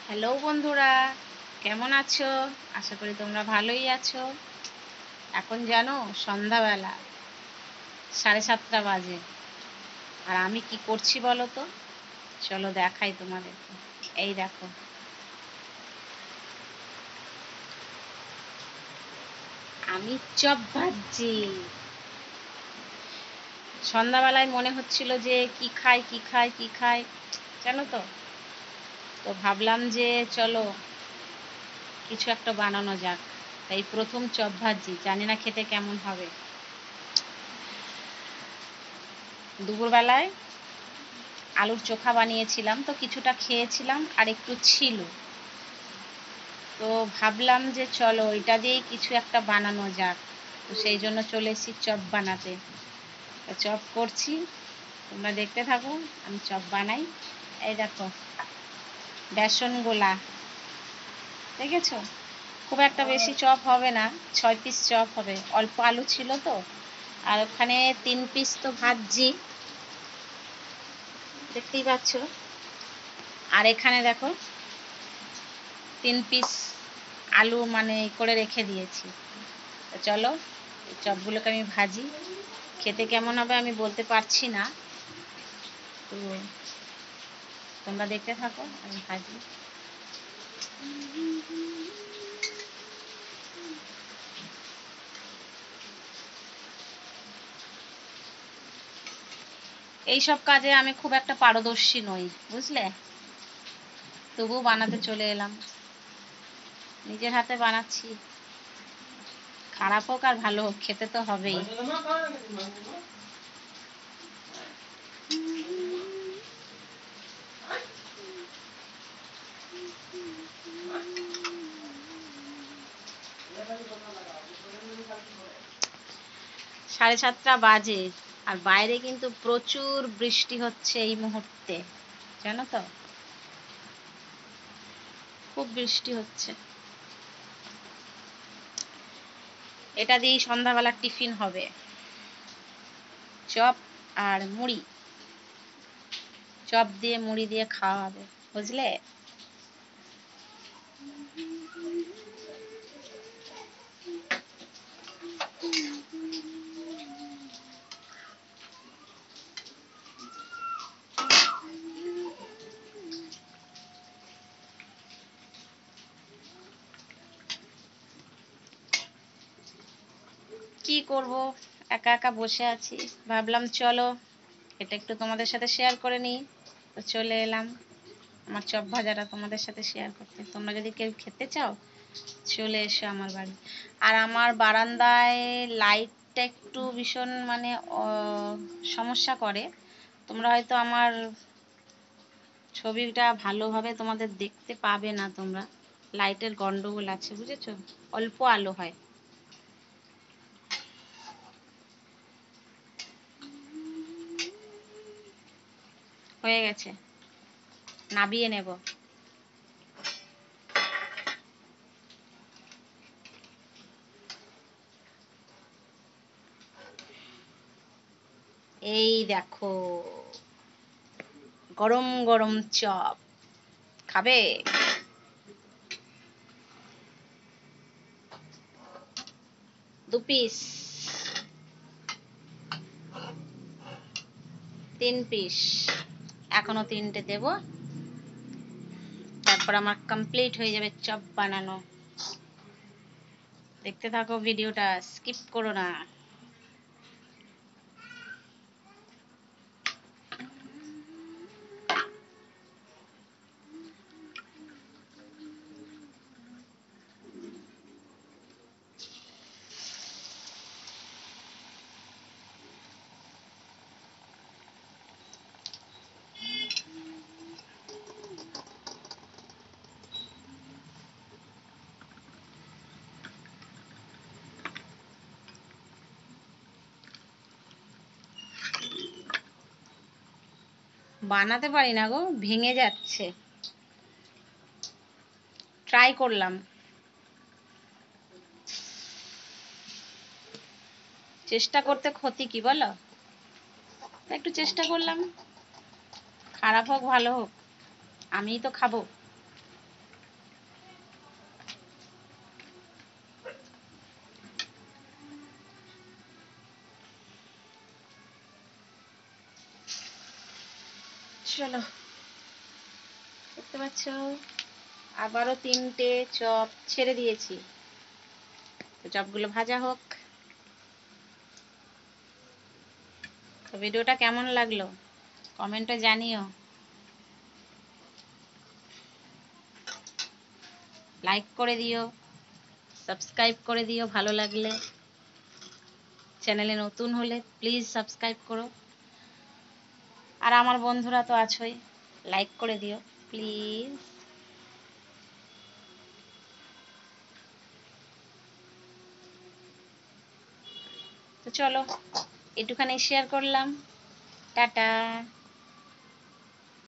Hello বন্ধুরা, কেমন আছো? আশা করি তোমরা ভালোই আছো। এখন জানো সন্ধ্যাবেলা 7:30 বাজে। আর আমি কি করছি বলো তো? চলো দেখাই তোমাদেরকে। এই দেখো, আমি চপ ভাজছি। সন্ধ্যাবেলায় মনে হচ্ছিল যে কি খাই কি খাই কি খাই, জানো তো। তো ভাবলাম যে চলো কিছু একটা বানানো যাক। তাই প্রথম চপ ভাজছি, জানি না খেতে কেমন হবে। দুপুরবেলায় আলুর চোখা বানিয়েছিলাম, তো কিছুটা খেয়েছিলাম আর একটু ছিল। তো ভাবলাম যে চলো এটা দিয়েই কিছু একটা বানানো যাক। তো সেই জন্য চলে এসেছি চপ বানাতে। তো চপ করছি, তোমরা দেখতে থাকো আমি চপ বানাই। এই দেখো, বেসন গোলা, দেখেছো? খুব একটা বেশি চপ হবে না, 6 পিস চপ হবে। অল্প আলু ছিল তো, আর ওখানে 3 পিস তো ভাজছি, দেখতেই পাচ্ছ। আর এখানে দেখো 3 পিস আলু মানে করে রেখে দিয়েছি। তো চলো এই চপগুলোকে আমি ভাজি। খেতে কেমন হবে আমি বলতে পারছি না, তো তোমরা দেখতে থাকো আমি ভাজি। এইসব কাজে আমি খুব একটা পারদর্শী নই, বুঝলে। তবুও বানাতে চলে এলাম, নিজের হাতে বানাচ্ছি। খারাপ হোক আর ভালো হোক, খেতে তো হবেই। সাড়ে 7টা বাজে, আর বাইরে কিন্তু প্রচুর বৃষ্টি হচ্ছে এই মুহূর্তে, জানো তো। খুব বৃষ্টি হচ্ছে। এটা দিয়েই সন্ধ্যাবেলার টিফিন হবে, চপ আর মুড়ি। চপ দিয়ে মুড়ি দিয়ে খাওয়া হবে, বুঝলে। কি করব, একা একা বসে আছি, ভাবলাম চলো এটা একটু তোমাদের সাথে শেয়ার করে নিই। তো চলে এলাম আমার চপ ভাজাটা তোমাদের সাথে শেয়ার করতে। তোমরা যদি কেউ খেতে চাও চলে এসো আমার বাড়ি। আর আমার বারান্দায় লাইটটা একটু ভীষণ মানে সমস্যা করে। তোমরা হয়তো আমার ছবিটা ভালোভাবে তোমাদের দেখতে পাবে না তোমরা, লাইটের গন্ডগোল আছে, বুঝেছো। অল্প আলো হয়। হয়ে গেছে, নাবিয়ে নেব। এই দেখো, গরম গরম চপ, খাবে? 2 পিস, 3 পিস, এখনো 3টে দেব। তারপর আমার কমপ্লিট হয়ে যাবে চপ বানানো। দেখতে থাকো ভিডিওটা, স্কিপ করো না। বানাতে পারি না গো, ভেঙে যাচ্ছে। ট্রাই করলাম, চেষ্টা করতে ক্ষতি কি বলো। একটু চেষ্টা করলাম, খারাপ হোক ভালো হোক আমিই তো খাবো। চলো, দেখতে পাচ্ছ আবারও 3টে চপ ছেড়ে দিয়েছি। তো চপগুলো ভাজা হোক। তো ভিডিওটা কেমন লাগলো কমেন্টে জানিও, লাইক করে দিও, সাবস্ক্রাইব করে দিও ভালো লাগলে। চ্যানেলে নতুন হলে প্লিজ সাবস্ক্রাইব করো। আর আমার বন্ধুরা তো আছোই, লাইক করে দিও প্লিজ। তো চলো, একটুখানি শেয়ার করলাম। টাটা।